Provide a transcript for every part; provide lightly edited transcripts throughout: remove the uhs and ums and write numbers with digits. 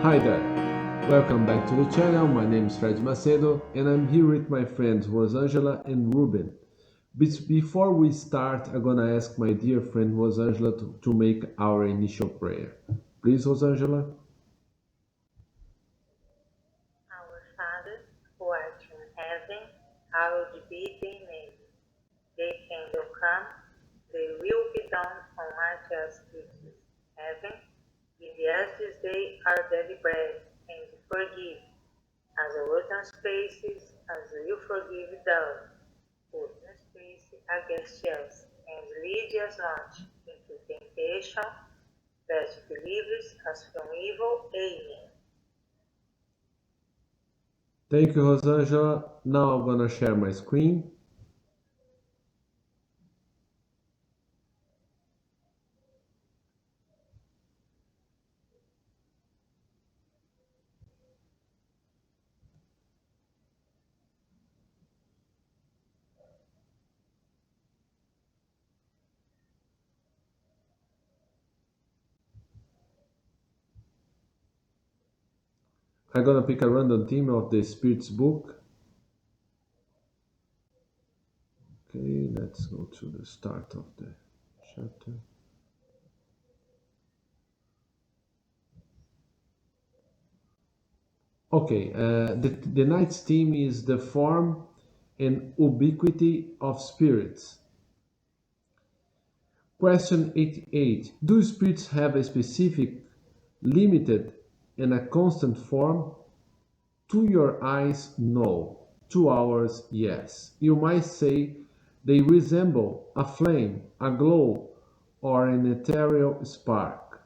Hi there, welcome back to the channel. My name is Fred Macedo and I'm here with my friends Rosangela and Ruben. Before we start, I'm gonna ask my dear friend Rosangela to make our initial prayer. Please, Rosangela. Our Father, who art in heaven, hallowed be thy name. Thy kingdom come, thy will be done on earth as it is in heaven. Give us this day our daily bread, and forgive us our trespasses, as we forgive those who trespass against us. And lead us not into temptation, but deliver us from evil. Amen. Thank you, Rosangela. Now I'm gonna share my screen. I'm gonna pick a random theme of the Spirits book. Okay, let's go to the start of the chapter. Okay, the night's theme is the form and ubiquity of spirits. Question 88. Do spirits have a specific, limited, and a constant form? To your eyes, no. To ours, yes. You might say they resemble a flame, a glow, or an ethereal spark.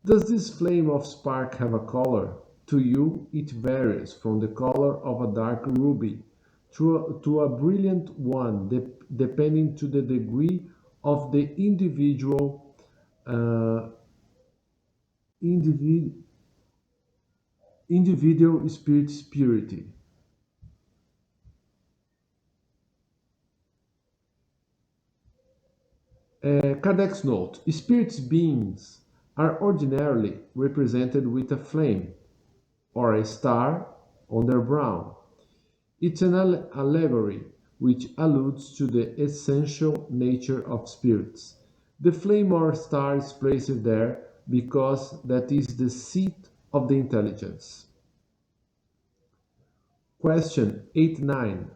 Does this flame of spark have a color? To you, it varies from the color of a dark ruby to a brilliant one, depending to the degree of the uh, individ, individual spirit's purity. Kardec's note: spirits beings are ordinarily represented with a flame or a star on their brow. It's an allegory which alludes to the essential nature of spirits. The flame or star is placed there because that is the seat of the intelligence. Question 89.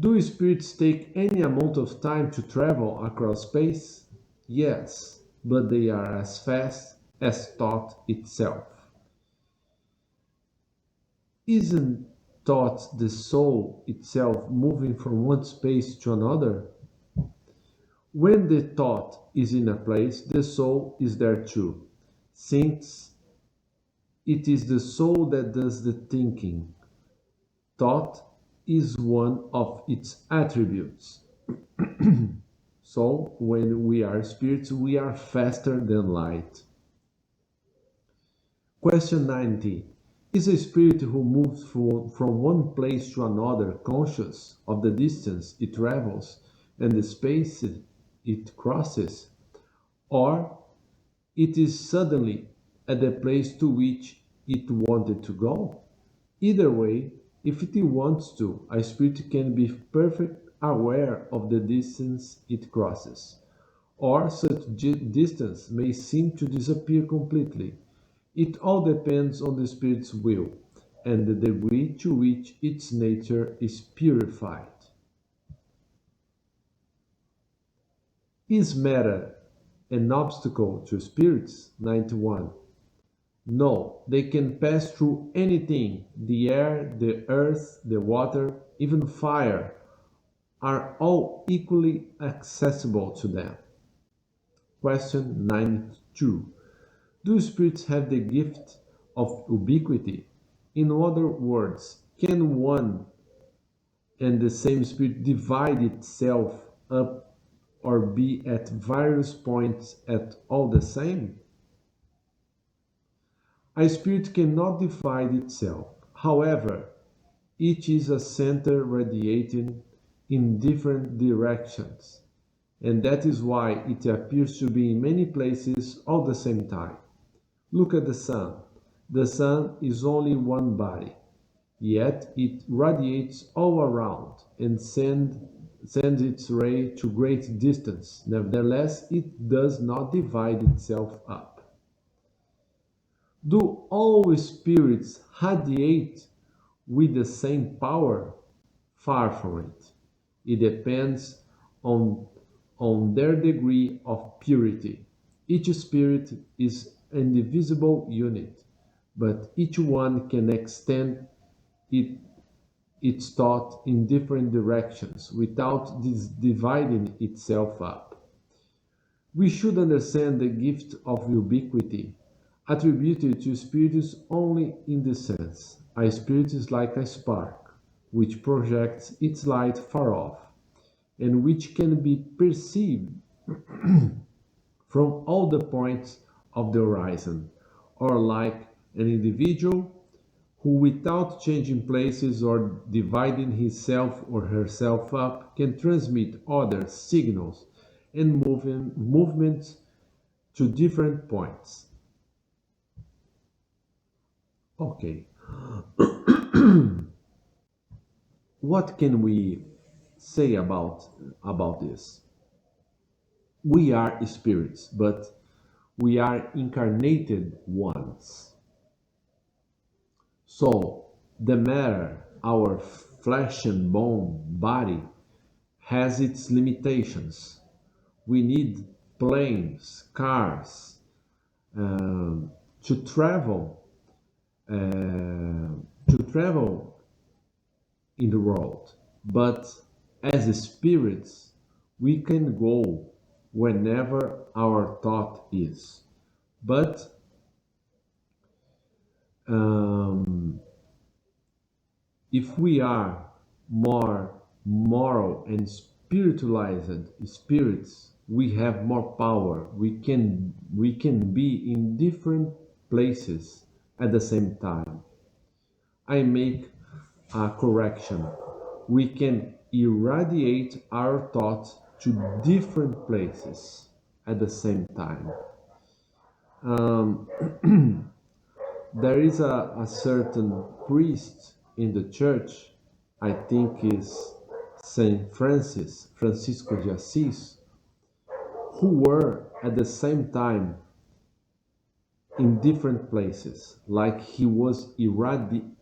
Do spirits take any amount of time to travel across space? Yes, but they are as fast as thought itself. Isn't thought the soul itself moving from one space to another? When the thought is in a place, the soul is there too, since it is the soul that does the thinking. Thought is one of its attributes. So, when we are spirits, we are faster than light. Question 90. Is a spirit who moves from one place to another conscious of the distance it travels and the space it crosses? Or it is suddenly at the place to which it wanted to go? Either way, if it wants to, a spirit can be perfectly aware of the distance it crosses, or such distance may seem to disappear completely. It all depends on the spirit's will and the degree to which its nature is purified. Is matter an obstacle to spirits? 91. No, they can pass through anything. The air, the earth, the water, even fire are all equally accessible to them. Question 92. Do spirits have the gift of ubiquity? In other words, can one and the same spirit divide itself up or be at various points at all the same? A spirit cannot divide itself. However, each is a center radiating in different directions, and that is why it appears to be in many places all the same time. Look at the sun. The sun is only one body, yet it radiates all around and sends its ray to great distance. Nevertheless, it does not divide itself up. Do all spirits radiate with the same power? Far from it. It depends on, on their degree of purity. Each spirit is an indivisible unit, but each one can extend it, its thought in different directions without dividing itself up. We should understand the gift of ubiquity attributed to spirits only in the sense a spirit is like a spark which projects its light far off and which can be perceived from all the points of the horizon, or like an individual who, without changing places or dividing himself or herself up, can transmit other signals and movements to different points. Okay, what can we say about this? We are spirits, but we are incarnated ones. So the matter, our flesh and bone body, has its limitations. We need planes, cars, um, to travel, to travel in the world. But as spirits, we can go whenever our thought is. But um, if we are more moral and spiritualized spirits, we have more power. We can be in different places at the same time. I make a correction. We can irradiate our thoughts to different places at the same time. Um, there is a certain priest in the church, I think is Saint Francis, Francisco de Assis, who were at the same time in different places, like he was irradiating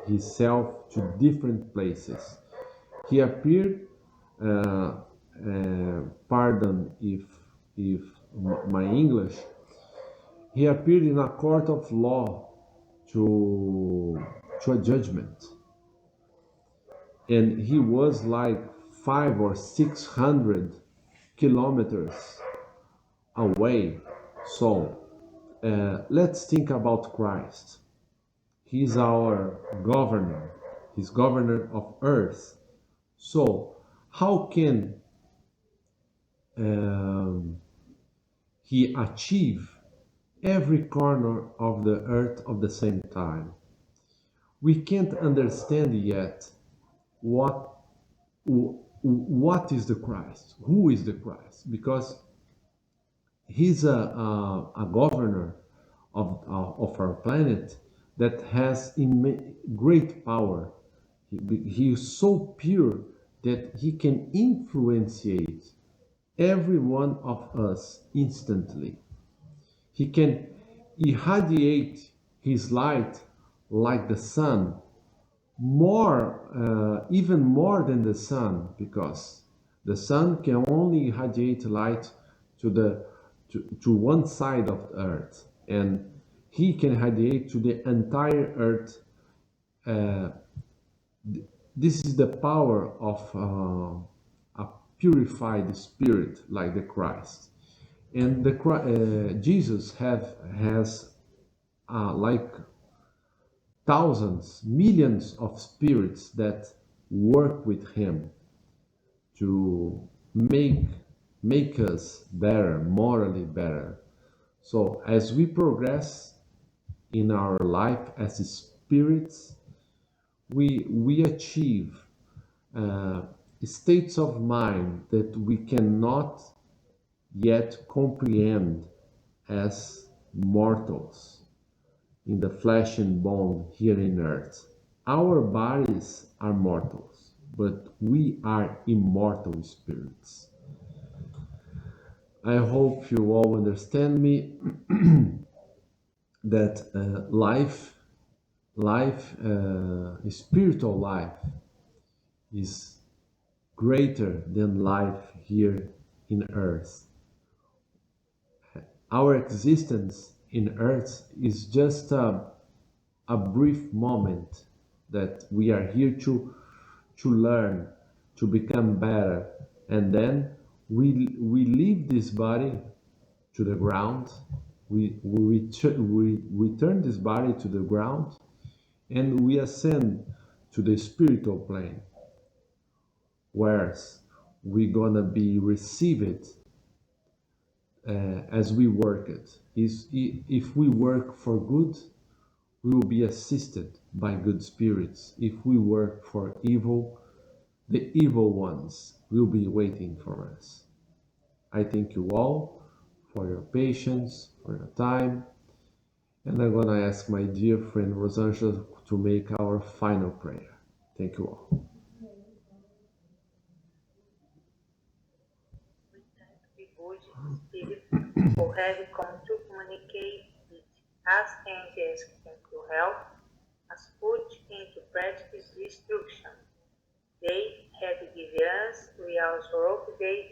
himself to different places. He appeared, uh, pardon if my English, he appeared in a court of law to to a judgment, and he was like 500 or 600 kilometers away. So let's think about Christ. He's our governor. He's governor of earth. So how can um, he achieve every corner of the earth at the same time? We can't understand yet what what is the Christ, who is the Christ, because he's a governor of our planet that has great power. He is so pure that he can influenciate every one of us instantly. He can irradiate his light like the sun, even more than the sun, because the sun can only irradiate light to to one side of the earth, and he can irradiate to the entire earth. uh, this is the power of a purified spirit like the Christ. And Jesus has like thousands, millions of spirits that work with him to make us better, morally better. So as we progress in our life as spirits, we achieve uh, states of mind that we cannot yet comprehend as mortals. in the flesh and bone here in earth. Our bodies are mortals, but we are immortal spirits. I hope you all understand me that spiritual life is greater than life here in earth. Our existence in earth is just a brief moment that we are here to learn, to become better, and then we leave this body to the ground. We turn this body to the ground, and we ascend to the spiritual plane, where we're gonna be received as we work it. If we work for good, we will be assisted by good spirits. If we work for evil, the evil ones will be waiting for us. I thank you all for your patience, for your time, and I'm gonna ask my dear friend Rosangela to make our final prayer. Thank you all. We thank the good spirit who have come to communicate with us and ask them to help us put into practice the instruction they have given us. We also hope they